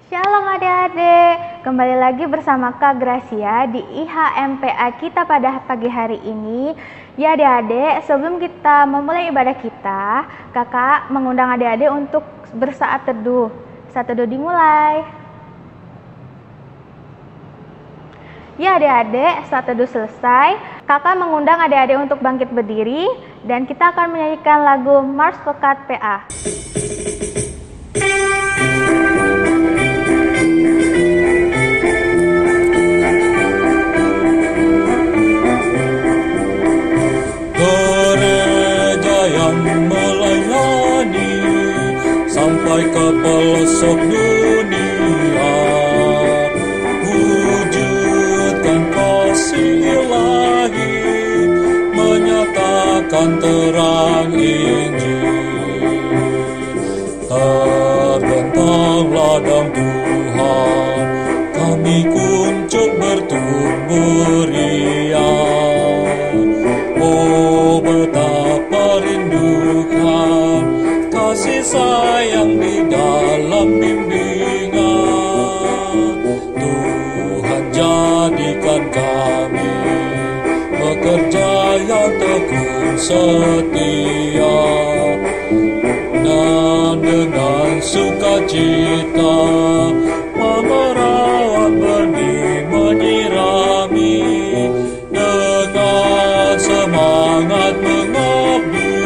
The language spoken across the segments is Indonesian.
Shalom adik-adik, kembali lagi bersama Kak Gracia di IHMPA kita pada pagi hari ini. Ya adik-adik, sebelum kita memulai ibadah kita, kakak mengundang adik-adik untuk bersaat teduh. Saat teduh dimulai. Ya adik-adik, saat teduh selesai, kakak mengundang adik-adik untuk bangkit berdiri dan kita akan menyanyikan lagu Mars Pekat PA. Gereja yang melayani sampai ke pelosok dunia, wujudkan kasih ilahi, menyatakan terang Injil. Terbentang ladang Tuhan, kami kuncup bertumbuh riang. Oh, betapa rindukan kasih sayang di dalam bimbingan. Tuhan jadikan kami pekerja yang tekun setia, dan dengan sukacita merawat benih menyirami, dengan semangat mengabdi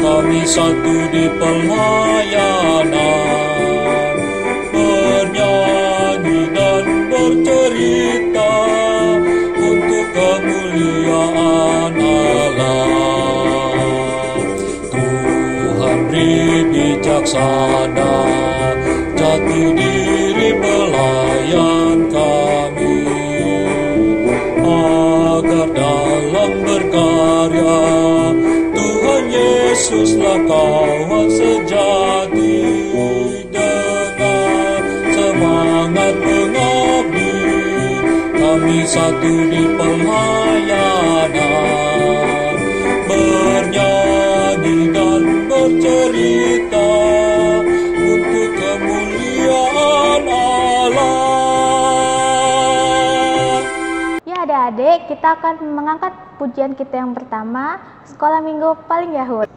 kami satu di pelayanan, bernyanyi dan bercerita untuk kemuliaan Allah. Tuhan beri bijaksana jatuh diri pelayan kami, agar dalam berkarya Tuhan Yesuslah kawan sejati. Dengan semangat mengabdi kami satu di pelayanan, bernyanyi dan bercerita untuk kemuliaan Allah. Ya adik-adik, kita akan mengangkat pujian kita yang pertama, Sekolah Minggu Paling Yahud.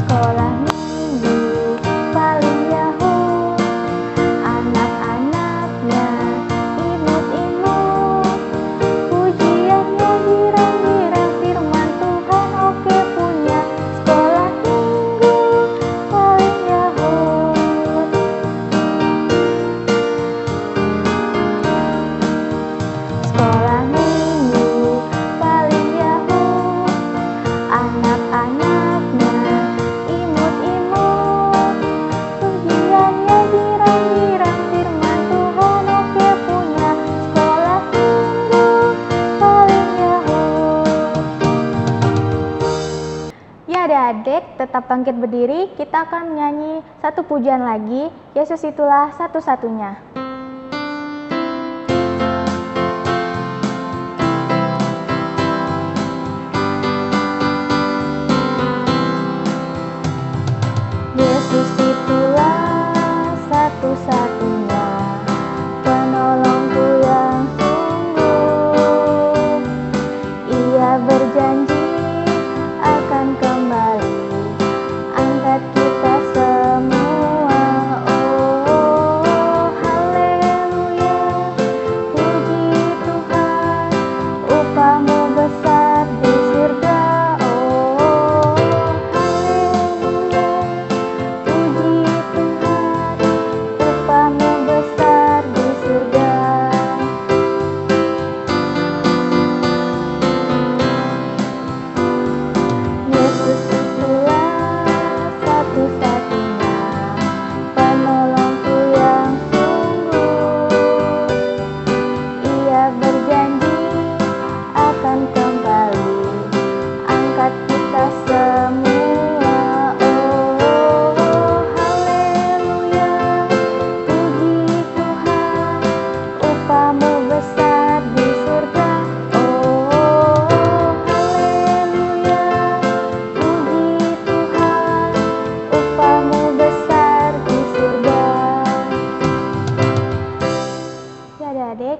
Sekolah Minggu Paling Yahud, anak-anaknya imut-imut, pujiannya girang-girang, firman Tuhan oke punya. Sekolah Minggu Paling Yahud. Sekolah Minggu Paling Yahud, anak-anaknya imut-imut, pujiannya girang-girang, firman Tuhan oke punya. Sekolah Minggu Paling Yahud. Ya adik-adik, tetap bangkit berdiri, kita akan menyanyi satu pujian lagi, Yesus itulah satu-satunya. Yesus itulah satu-satunya penolongku yang sungguh. Ia berjanji akan kembali angkat kita semua. Oh, haleluya, puji Tuhan, upahmu besar di surga. Oh, haleluya, puji Tuhan,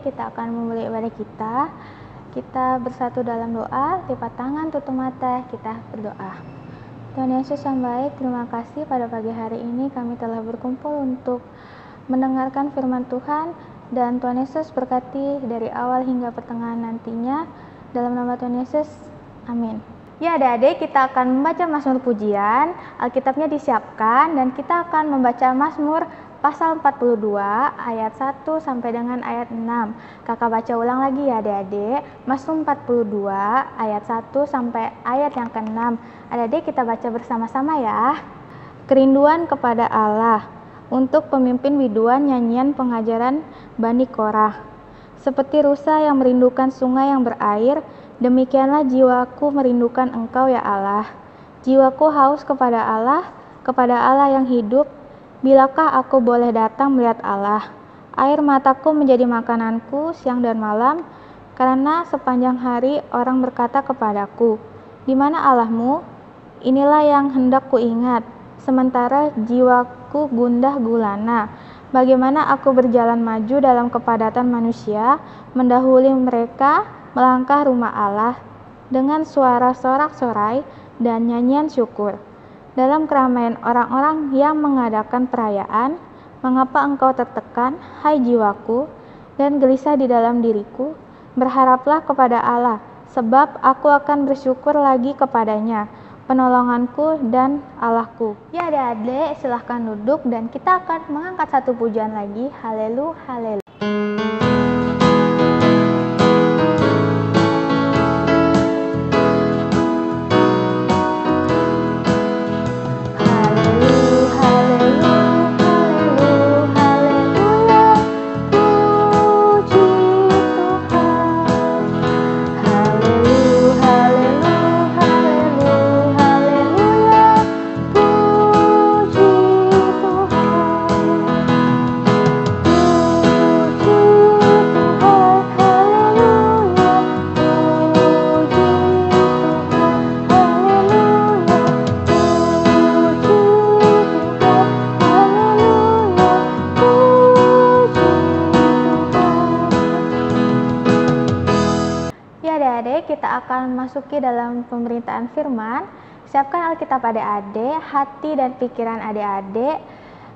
adik-adik, kita akan memulai ibadah kita. Kita bersatu dalam doa, lipat tangan, tutup mata, kita berdoa. Tuhan Yesus yang baik, terima kasih pada pagi hari ini kami telah berkumpul untuk mendengarkan firman Tuhan, dan Tuhan Yesus berkati dari awal hingga pertengahan nantinya. Dalam nama Tuhan Yesus, amin. Ya adik-adik, kita akan membaca Mazmur pujian, Alkitabnya disiapkan, dan kita akan membaca Mazmur pasal 42 ayat 1 sampai dengan ayat 6. Kakak baca ulang lagi ya adik-adik. Mazmur 42 ayat 1 sampai ayat yang ke-6. Adik-adik kita baca bersama-sama ya. Kerinduan kepada Allah. Untuk pemimpin biduan nyanyian pengajaran Bani Korah. Seperti rusa yang merindukan sungai yang berair, demikianlah jiwaku merindukan Engkau ya Allah. Jiwaku haus kepada Allah yang hidup. Bilakah aku boleh datang melihat Allah? Air mataku menjadi makananku siang dan malam, karena sepanjang hari orang berkata kepadaku, "Di mana Allahmu?" Inilah yang hendak ku ingat, sementara jiwaku gundah gulana. Bagaimana aku berjalan maju dalam kepadatan manusia, mendahului mereka melangkah rumah Allah, dengan suara sorak-sorai dan nyanyian syukur. Dalam keramaian orang-orang yang mengadakan perayaan, mengapa engkau tertekan, hai jiwaku, dan gelisah di dalam diriku? Berharaplah kepada Allah, sebab aku akan bersyukur lagi kepadanya, penolonganku dan Allahku. Ya adik-adik, silahkan duduk dan kita akan mengangkat satu pujian lagi. Haleluya, haleluya. Kita akan masuki dalam pemberitaan firman. Siapkan Alkitab adik-adik, hati dan pikiran adik-adik.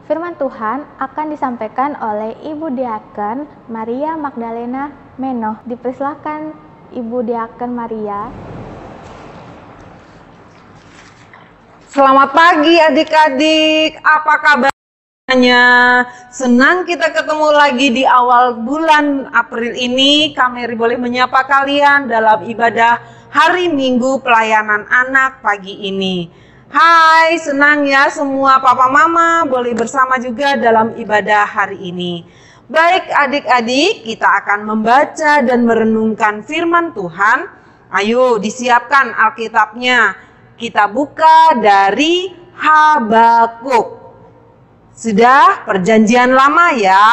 Firman Tuhan akan disampaikan oleh Ibu Diaken Maria Magdalena Menoh. Dipersilakan Ibu Diaken Maria. Selamat pagi adik-adik, apa kabarnya? Senang kita ketemu lagi di awal bulan April ini. Kami boleh menyapa kalian dalam ibadah hari Minggu pelayanan anak pagi ini. Hai, senang ya semua papa mama boleh bersama juga dalam ibadah hari ini. Baik adik-adik, kita akan membaca dan merenungkan firman Tuhan. Ayo disiapkan Alkitabnya. Kita buka dari Habakuk. Sudah perjanjian lama ya.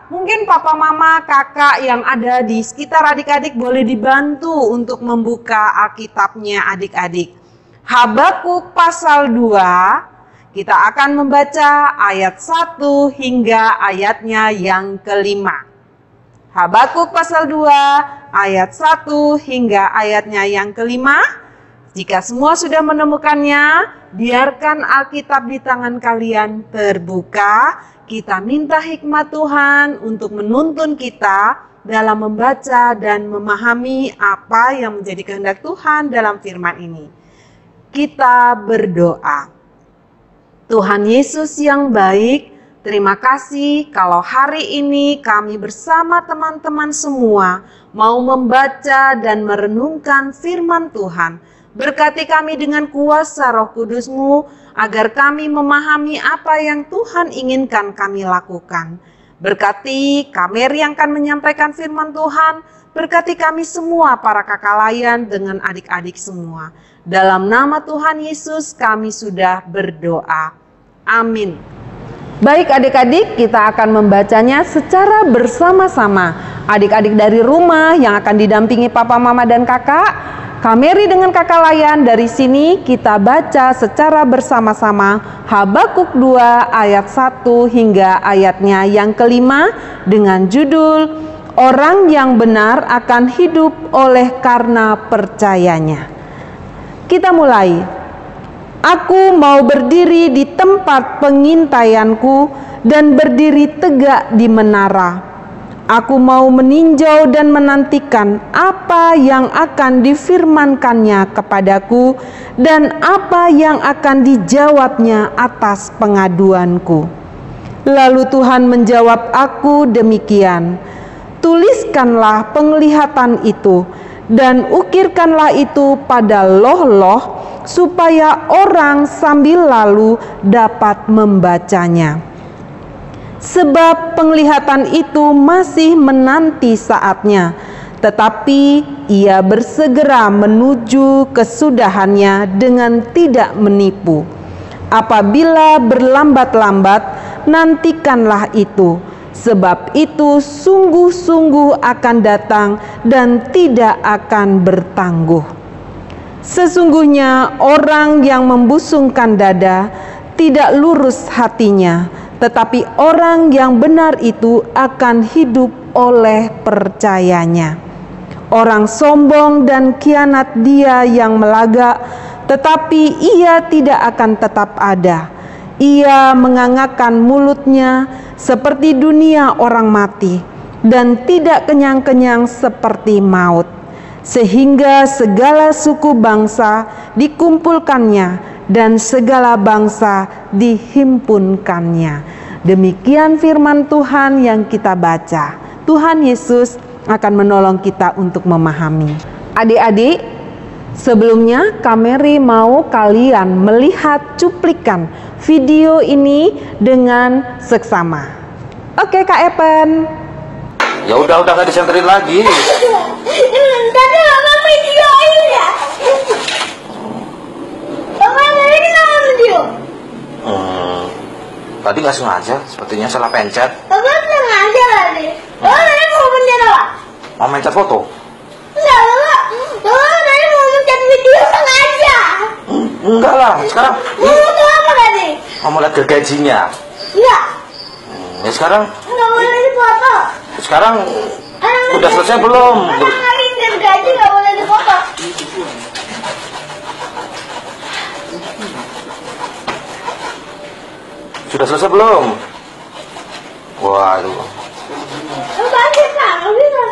Mungkin papa mama kakak yang ada di sekitar adik-adik boleh dibantu untuk membuka Alkitabnya adik-adik. Habakuk pasal 2. Kita akan membaca ayat 1 hingga ayatnya yang kelima. Habakuk pasal 2 ayat 1 hingga ayatnya yang kelima. Jika semua sudah menemukannya, biarkan Alkitab di tangan kalian terbuka. Kita minta hikmat Tuhan untuk menuntun kita dalam membaca dan memahami apa yang menjadi kehendak Tuhan dalam firman ini. Kita berdoa. Tuhan Yesus yang baik, terima kasih kalau hari ini kami bersama teman-teman semua mau membaca dan merenungkan firman Tuhan. Berkati kami dengan kuasa Roh Kudus-Mu, agar kami memahami apa yang Tuhan inginkan kami lakukan. Berkati kami yang akan menyampaikan firman Tuhan, berkati kami semua para kakak layan dengan adik-adik semua. Dalam nama Tuhan Yesus kami sudah berdoa. Amin. Baik adik-adik, kita akan membacanya secara bersama-sama. Adik-adik dari rumah yang akan didampingi papa, mama, dan kakak, Kameri dengan kakak layan dari sini kita baca secara bersama-sama Habakuk 2 ayat 1 hingga ayatnya yang kelima dengan judul Orang yang benar akan hidup oleh karena percayanya. Kita mulai. Aku mau berdiri di tempat pengintaianku dan berdiri tegak di menara. Aku mau meninjau dan menantikan apa yang akan difirmankannya kepadaku dan apa yang akan dijawabnya atas pengaduanku. Lalu Tuhan menjawab aku demikian, tuliskanlah penglihatan itu dan ukirkanlah itu pada loh-loh supaya orang sambil lalu dapat membacanya. Sebab penglihatan itu masih menanti saatnya, tetapi ia bersegera menuju kesudahannya dengan tidak menipu. Apabila berlambat-lambat, nantikanlah itu, sebab itu sungguh-sungguh akan datang dan tidak akan bertangguh. Sesungguhnya orang yang membusungkan dada tidak lurus hatinya, tetapi orang yang benar itu akan hidup oleh percayanya. Orang sombong dan kianat dia yang melagak, tetapi ia tidak akan tetap ada. Ia mengangakkan mulutnya seperti dunia orang mati, dan tidak kenyang-kenyang seperti maut. Sehingga segala suku bangsa dikumpulkannya, dan segala bangsa dihimpunkannya. Demikian firman Tuhan yang kita baca. Tuhan Yesus akan menolong kita untuk memahami. Adik-adik, sebelumnya Kameri mau kalian melihat cuplikan video ini dengan seksama. Oke Kak Epen. Ya udah nggak disenterin lagi. Tadi mama videoin ya. Mama ini nama video. Tadi nggak sengaja, sepertinya salah pencet. Mama sengaja tadi. Mama tadi mau mencet apa? Mau mencet foto? Enggak, Mama tadi mau mencet video sengaja. Enggak lah, sekarang. Mama tuh apa tadi? Mau lihat gergajinya. Enggak. Ya sekarang. Enggak boleh dipoto. Sekarang udah selesai belum? Anak hari gergaji enggak boleh dipoto. Sudah selesai belum? Waduh. Bagus lah, nggak bisa.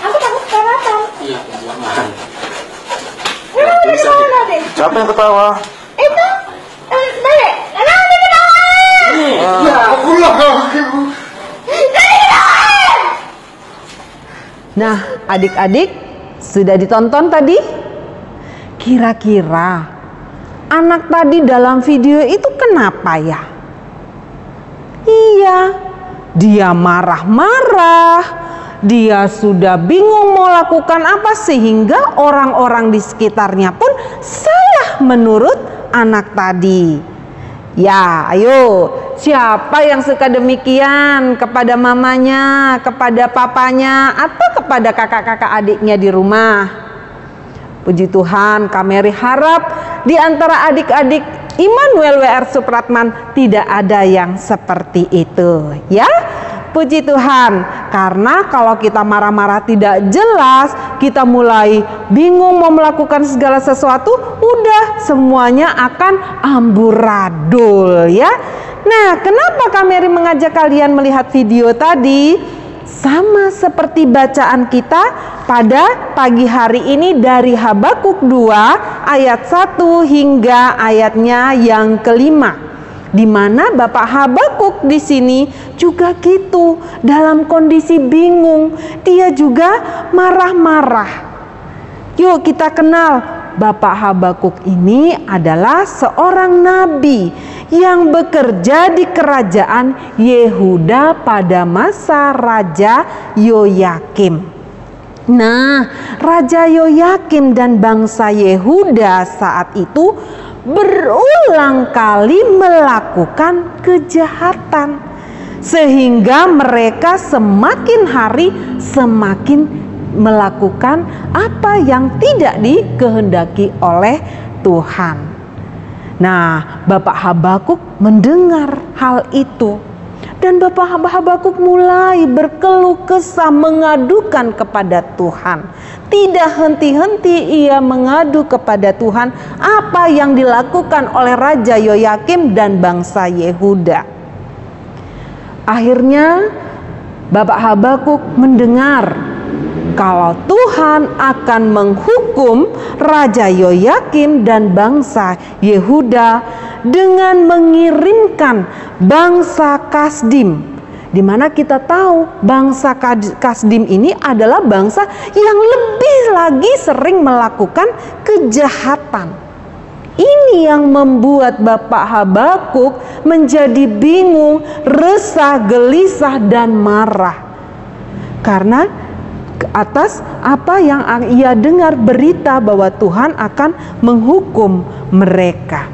Aku takut kelihatan. Iya, jangan. Kenapa dia ketawa tadi? Siapa yang ketawa? Itu, tadi. Kenapa dia ketawa? Ya, aku lah. Nah, adik-adik, sudah ditonton tadi? Kira-kira anak tadi dalam video itu kenapa ya? Iya, dia marah-marah. Dia sudah bingung mau lakukan apa sehingga orang-orang di sekitarnya pun salah menurut anak tadi. Ya, ayo, siapa yang suka demikian kepada mamanya, kepada papanya, atau kepada kakak-kakak adiknya di rumah? Puji Tuhan, Kameri harap di antara adik-adik Immanuel WR Supratman tidak ada yang seperti itu, ya. Puji Tuhan, karena kalau kita marah-marah tidak jelas, kita mulai bingung mau melakukan segala sesuatu, udah semuanya akan amburadul, ya. Nah, kenapa Kameri mengajak kalian melihat video tadi? Sama seperti bacaan kita pada pagi hari ini dari Habakuk 2 ayat 1 hingga ayatnya yang kelima. Di mana Bapak Habakuk di sini juga gitu, dalam kondisi bingung, dia juga marah-marah. Yuk kita kenal, Bapak Habakuk ini adalah seorang nabi yang bekerja di kerajaan Yehuda pada masa Raja Yoyakim. Nah, Raja Yoyakim dan bangsa Yehuda saat itu berulang kali melakukan kejahatan, sehingga mereka semakin hari semakin melakukan apa yang tidak dikehendaki oleh Tuhan. Nah, Bapak Habakuk mendengar hal itu. Dan Bapak Habakuk mulai berkeluh kesah mengadukan kepada Tuhan. Tidak henti-henti ia mengadu kepada Tuhan apa yang dilakukan oleh Raja Yoyakim dan bangsa Yehuda. Akhirnya Bapak Habakuk mendengar kalau Tuhan akan menghukum Raja Yoyakim dan bangsa Yehuda dengan mengirimkan bangsa Kasdim. Di mana kita tahu bangsa Kasdim ini adalah bangsa yang lebih lagi sering melakukan kejahatan. Ini yang membuat Bapak Habakuk menjadi bingung, resah, gelisah, dan marah. Karena atas apa yang ia dengar berita bahwa Tuhan akan menghukum mereka.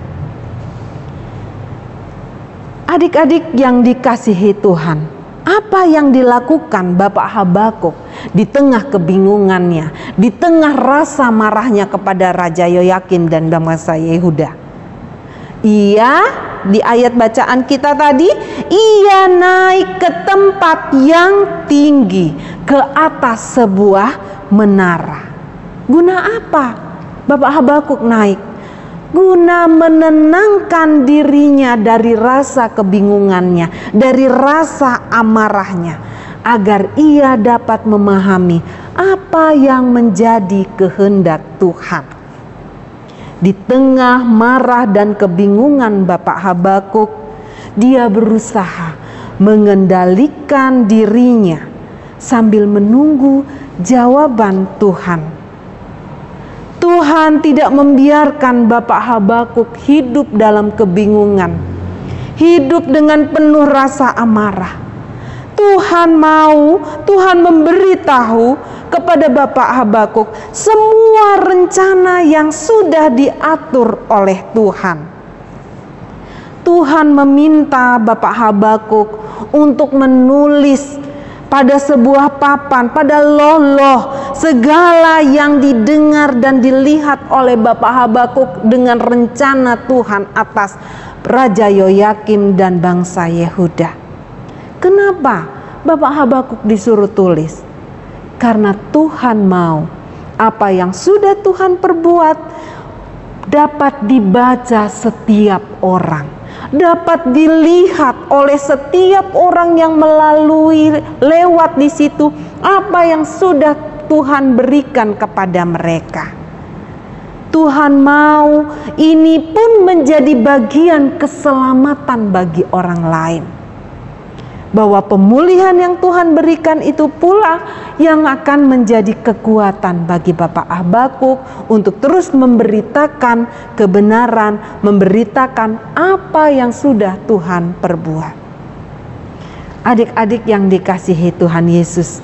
Adik-adik yang dikasihi Tuhan, apa yang dilakukan Bapak Habakuk di tengah kebingungannya, di tengah rasa marahnya kepada Raja Yoyakim dan bangsa Yehuda? Ia, di ayat bacaan kita tadi, ia naik ke tempat yang tinggi, ke atas sebuah menara. Guna apa Bapak Habakuk naik? Guna menenangkan dirinya dari rasa kebingungannya, dari rasa amarahnya, agar ia dapat memahami apa yang menjadi kehendak Tuhan. Di tengah marah dan kebingungan Bapak Habakuk, dia berusaha mengendalikan dirinya sambil menunggu jawaban Tuhan. Tuhan tidak membiarkan Bapak Habakuk hidup dalam kebingungan, hidup dengan penuh rasa amarah. Tuhan memberitahu kepada Bapak Habakuk semua rencana yang sudah diatur oleh Tuhan. Tuhan meminta Bapak Habakuk untuk menulis pada sebuah papan, pada loloh, segala yang didengar dan dilihat oleh Bapak Habakuk dengan rencana Tuhan atas Raja Yoyakim dan bangsa Yehuda. Kenapa Bapak Habakuk disuruh tulis? Karena Tuhan mau apa yang sudah Tuhan perbuat dapat dibaca setiap orang, dapat dilihat oleh setiap orang yang lewat di situ apa yang sudah Tuhan berikan kepada mereka. Tuhan mau ini pun menjadi bagian keselamatan bagi orang lain. Bahwa pemulihan yang Tuhan berikan itu pula yang akan menjadi kekuatan bagi Bapak Habakuk untuk terus memberitakan kebenaran, memberitakan apa yang sudah Tuhan perbuat. Adik-adik yang dikasihi Tuhan Yesus,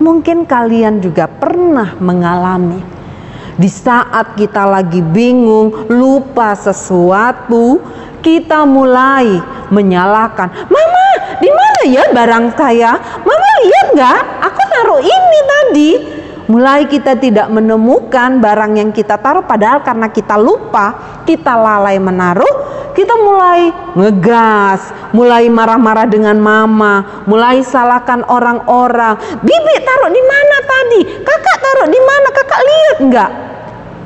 mungkin kalian juga pernah mengalami di saat kita lagi bingung, lupa sesuatu, kita mulai menyalahkan, "Mama, di mana ya barang saya? Mama lihat nggak? Aku taruh ini tadi." Mulai kita tidak menemukan barang yang kita taruh, padahal karena kita lupa, kita lalai menaruh, kita mulai ngegas, mulai marah-marah dengan mama, mulai salahkan orang-orang. "Bibi taruh di mana tadi? Kakak taruh di mana? Kakak lihat nggak?"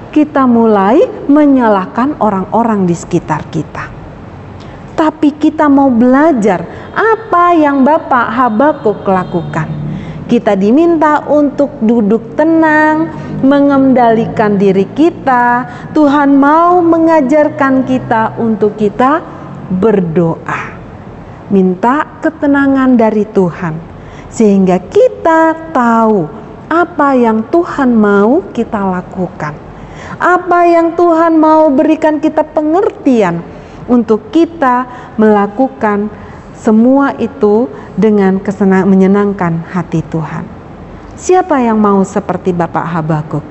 Kita mulai menyalahkan orang-orang di sekitar kita. Tapi kita mau belajar apa yang Bapak Habakuk lakukan. Kita diminta untuk duduk tenang, mengendalikan diri kita. Tuhan mau mengajarkan kita untuk kita berdoa. Minta ketenangan dari Tuhan. Sehingga kita tahu apa yang Tuhan mau kita lakukan. Apa yang Tuhan mau berikan kita pengertian untuk kita melakukan semua itu dengan menyenangkan hati Tuhan. Siapa yang mau seperti Bapak Habakuk?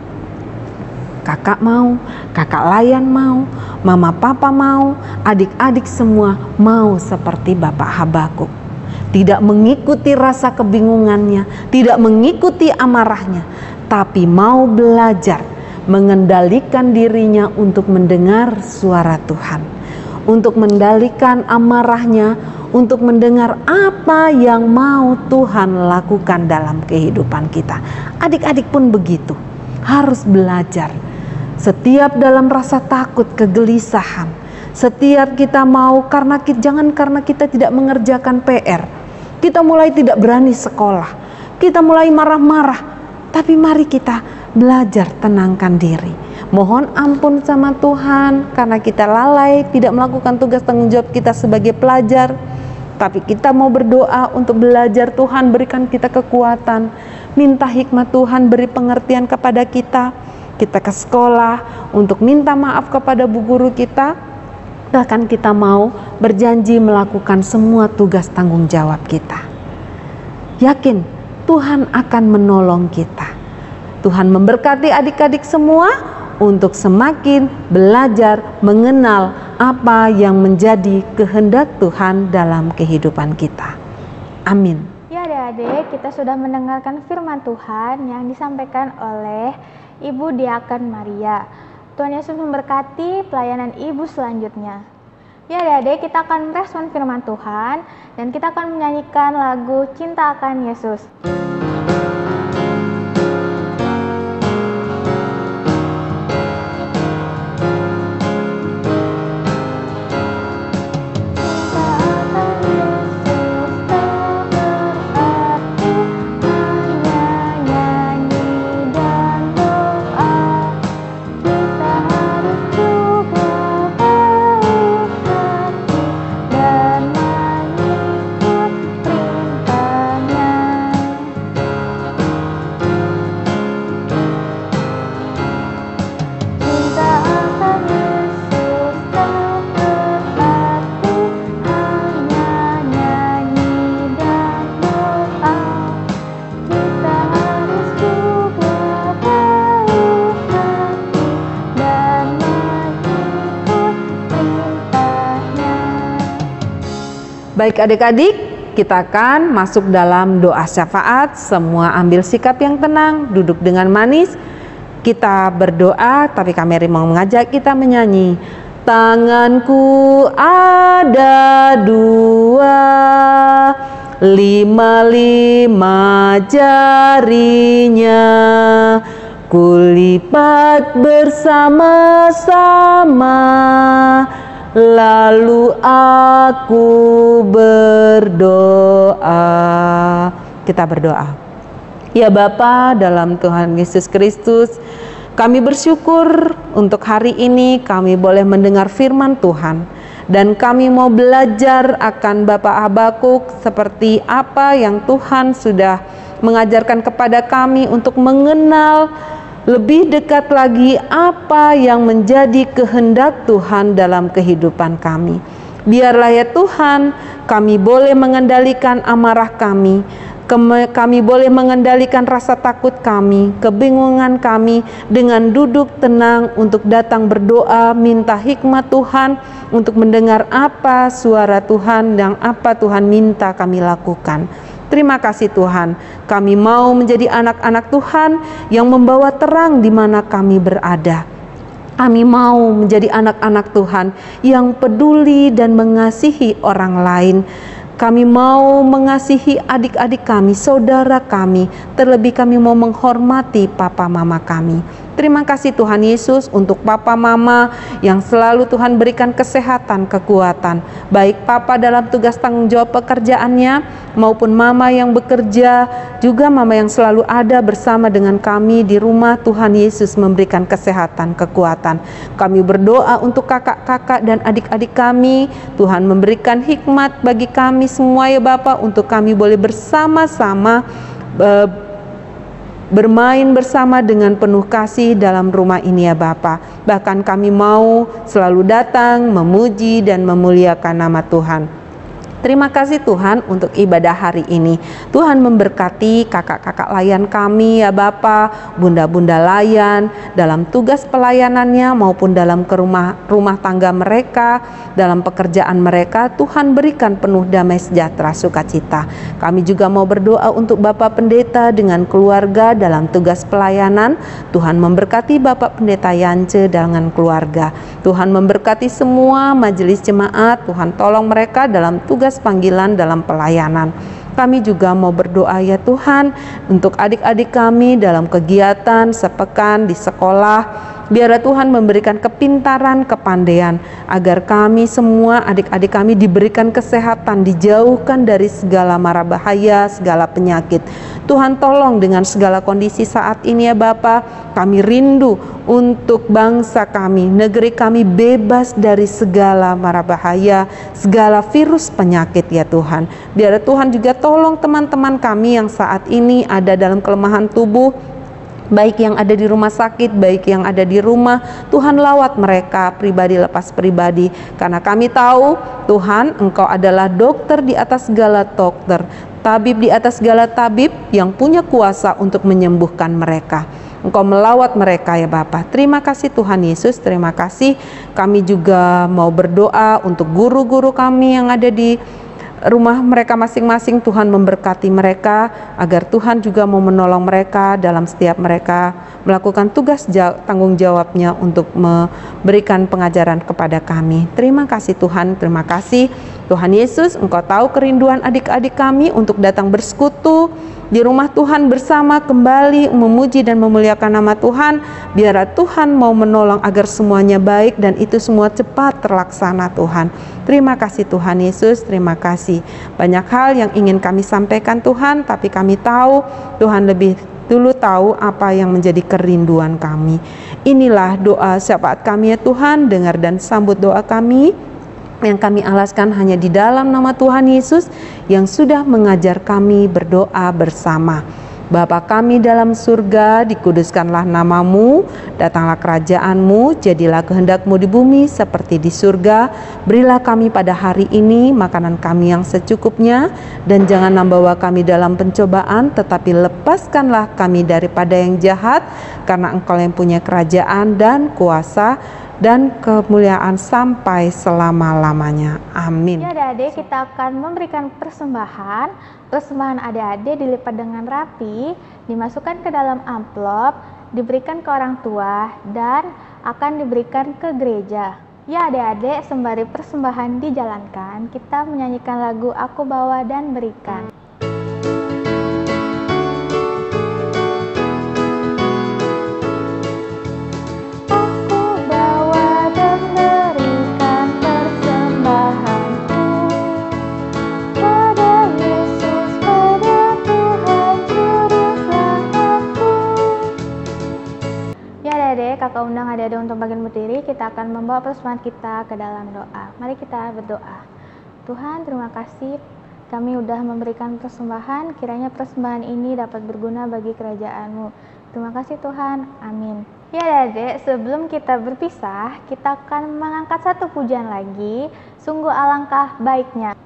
Kakak mau, kakak Layan mau, mama papa mau, adik-adik semua mau seperti Bapak Habakuk. Tidak mengikuti rasa kebingungannya, tidak mengikuti amarahnya, tapi mau belajar mengendalikan dirinya untuk mendengar suara Tuhan. Untuk mengendalikan amarahnya, untuk mendengar apa yang mau Tuhan lakukan dalam kehidupan kita. Adik-adik pun begitu, harus belajar. Setiap dalam rasa takut, kegelisahan, setiap kita mau jangan karena kita tidak mengerjakan PR, kita mulai tidak berani sekolah, kita mulai marah-marah, tapi mari kita belajar tenangkan diri. Mohon ampun sama Tuhan karena kita lalai tidak melakukan tugas tanggung jawab kita sebagai pelajar. Tapi kita mau berdoa untuk belajar, Tuhan berikan kita kekuatan. Minta hikmat Tuhan, beri pengertian kepada kita. Kita ke sekolah untuk minta maaf kepada bu guru kita. Bahkan kita mau berjanji melakukan semua tugas tanggung jawab kita. Yakin Tuhan akan menolong kita. Tuhan memberkati adik-adik semua untuk semakin belajar mengenal apa yang menjadi kehendak Tuhan dalam kehidupan kita. Amin. Ya adik-adik, kita sudah mendengarkan firman Tuhan yang disampaikan oleh Ibu Diaken Maria. Tuhan Yesus memberkati pelayanan Ibu selanjutnya. Ya adik-adik, kita akan merespon firman Tuhan dan kita akan menyanyikan lagu Cinta Akan Yesus. Baik adik-adik, kita akan masuk dalam doa syafaat. Semua ambil sikap yang tenang, duduk dengan manis. Kita berdoa, tapi kami mau mengajak kita menyanyi. Tanganku ada 2, 5 jarinya, kulipat bersama-sama, lalu aku berdoa. Kita berdoa. Ya Bapa, dalam Tuhan Yesus Kristus, kami bersyukur untuk hari ini kami boleh mendengar firman Tuhan. Dan kami mau belajar akan Bapak Habakuk seperti apa yang Tuhan sudah mengajarkan kepada kami untuk mengenal lebih dekat lagi apa yang menjadi kehendak Tuhan dalam kehidupan kami. Biarlah ya Tuhan, kami boleh mengendalikan amarah kami boleh mengendalikan rasa takut kami, kebingungan kami dengan duduk tenang untuk datang berdoa, minta hikmat Tuhan untuk mendengar apa suara Tuhan dan apa Tuhan minta kami lakukan. Terima kasih Tuhan, kami mau menjadi anak-anak Tuhan yang membawa terang di mana kami berada. Kami mau menjadi anak-anak Tuhan yang peduli dan mengasihi orang lain. Kami mau mengasihi adik-adik kami, saudara kami, terlebih kami mau menghormati papa mama kami. Terima kasih Tuhan Yesus untuk papa mama yang selalu Tuhan berikan kesehatan, kekuatan. Baik papa dalam tugas tanggung jawab pekerjaannya maupun mama yang bekerja, juga mama yang selalu ada bersama dengan kami di rumah. Tuhan Yesus memberikan kesehatan, kekuatan. Kami berdoa untuk kakak-kakak dan adik-adik kami. Tuhan memberikan hikmat bagi kami semua ya Bapak, untuk kami boleh bersama-sama bermain bersama dengan penuh kasih dalam rumah ini ya Bapa. Bahkan kami mau selalu datang memuji dan memuliakan nama Tuhan. Terima kasih Tuhan untuk ibadah hari ini. Tuhan memberkati kakak-kakak layan kami ya Bapa, bunda-bunda layan dalam tugas pelayanannya maupun dalam rumah tangga mereka, dalam pekerjaan mereka. Tuhan berikan penuh damai sejahtera sukacita. Kami juga mau berdoa untuk Bapak Pendeta dengan keluarga dalam tugas pelayanan. Tuhan memberkati Bapak Pendeta Yance dengan keluarga. Tuhan memberkati semua majelis jemaat, Tuhan tolong mereka dalam tugas panggilan dalam pelayanan. Kami juga mau berdoa ya Tuhan untuk adik-adik kami dalam kegiatan sepekan di sekolah. Biarlah Tuhan memberikan kepintaran, kepandaian, agar kami semua, adik-adik kami diberikan kesehatan, dijauhkan dari segala mara bahaya, segala penyakit. Tuhan tolong dengan segala kondisi saat ini ya Bapa, kami rindu untuk bangsa kami, negeri kami bebas dari segala mara bahaya, segala virus penyakit ya Tuhan. Biarlah Tuhan juga tolong teman-teman kami yang saat ini ada dalam kelemahan tubuh, baik yang ada di rumah sakit, baik yang ada di rumah. Tuhan lawat mereka pribadi lepas pribadi, karena kami tahu Tuhan Engkau adalah dokter di atas segala dokter, tabib di atas segala tabib yang punya kuasa untuk menyembuhkan mereka. Engkau melawat mereka ya Bapa. Terima kasih Tuhan Yesus, terima kasih. Kami juga mau berdoa untuk guru-guru kami yang ada di rumah mereka masing-masing. Tuhan memberkati mereka, agar Tuhan juga mau menolong mereka dalam setiap mereka melakukan tugas tanggung jawabnya untuk memberikan pengajaran kepada kami. Terima kasih Tuhan, terima kasih Tuhan Yesus. Engkau tahu kerinduan adik-adik kami untuk datang bersekutu di rumah Tuhan bersama, kembali memuji dan memuliakan nama Tuhan. Biarlah Tuhan mau menolong agar semuanya baik dan itu semua cepat terlaksana Tuhan. Terima kasih Tuhan Yesus, terima kasih. Banyak hal yang ingin kami sampaikan Tuhan, tapi kami tahu Tuhan lebih dulu tahu apa yang menjadi kerinduan kami. Inilah doa syafaat kami ya Tuhan, dengar dan sambut doa kami yang kami alaskan hanya di dalam nama Tuhan Yesus yang sudah mengajar kami berdoa bersama. Bapa kami dalam surga, dikuduskanlah namamu, datanglah kerajaanmu, jadilah kehendakmu di bumi seperti di surga. Berilah kami pada hari ini makanan kami yang secukupnya, dan jangan membawa kami dalam pencobaan, tetapi lepaskanlah kami daripada yang jahat, karena Engkau yang punya kerajaan dan kuasa dan kemuliaan sampai selama-lamanya. Amin. Ya adik-adik, kita akan memberikan persembahan. Persembahan adik-adik dilipat dengan rapi, dimasukkan ke dalam amplop, diberikan ke orang tua, dan akan diberikan ke gereja. Ya adik-adik, sembari persembahan dijalankan, kita menyanyikan lagu Aku Bawa dan Berikan. Kakak undang adik-adik untuk bagian berdiri. Kita akan membawa persembahan kita ke dalam doa. Mari kita berdoa. Tuhan, terima kasih kami sudah memberikan persembahan. Kiranya persembahan ini dapat berguna bagi kerajaan-Mu. Terima kasih Tuhan. Amin. Ya adik-adik, sebelum kita berpisah, kita akan mengangkat satu pujian lagi. Sungguh alangkah baiknya.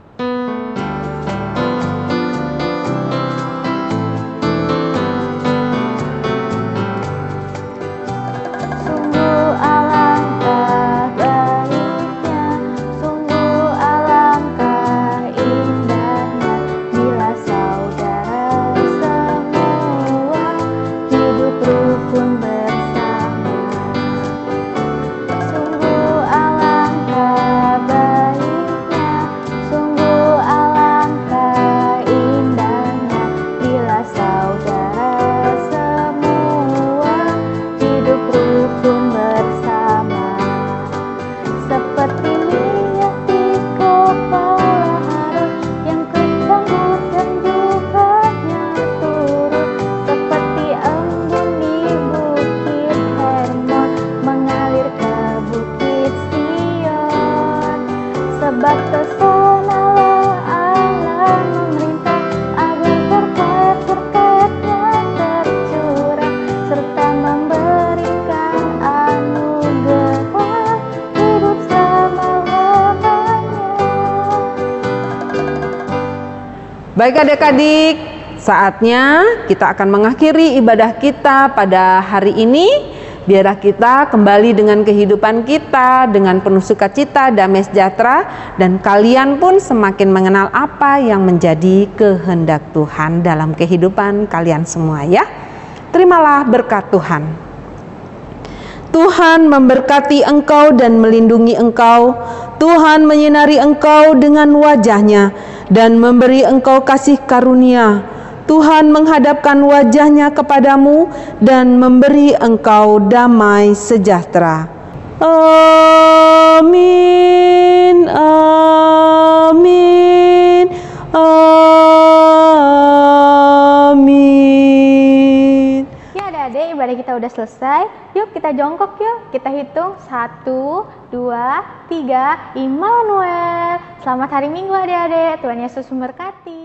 Baik adik-adik, saatnya kita akan mengakhiri ibadah kita pada hari ini. Biarlah kita kembali dengan kehidupan kita dengan penuh sukacita, damai sejahtera, dan kalian pun semakin mengenal apa yang menjadi kehendak Tuhan dalam kehidupan kalian semua ya. Terimalah berkat Tuhan. Tuhan memberkati engkau dan melindungi engkau. Tuhan menyinari engkau dengan wajah-Nya dan memberi engkau kasih karunia. Tuhan menghadapkan wajah-Nya kepadamu dan memberi engkau damai sejahtera. Amin, amin, amin. Ya adik-adik, ibadah kita udah selesai. Yuk kita jongkok yuk. Kita hitung 1, 2, 3. Immanuel. Selamat hari Minggu adik-adik. Tuhan Yesus memberkati.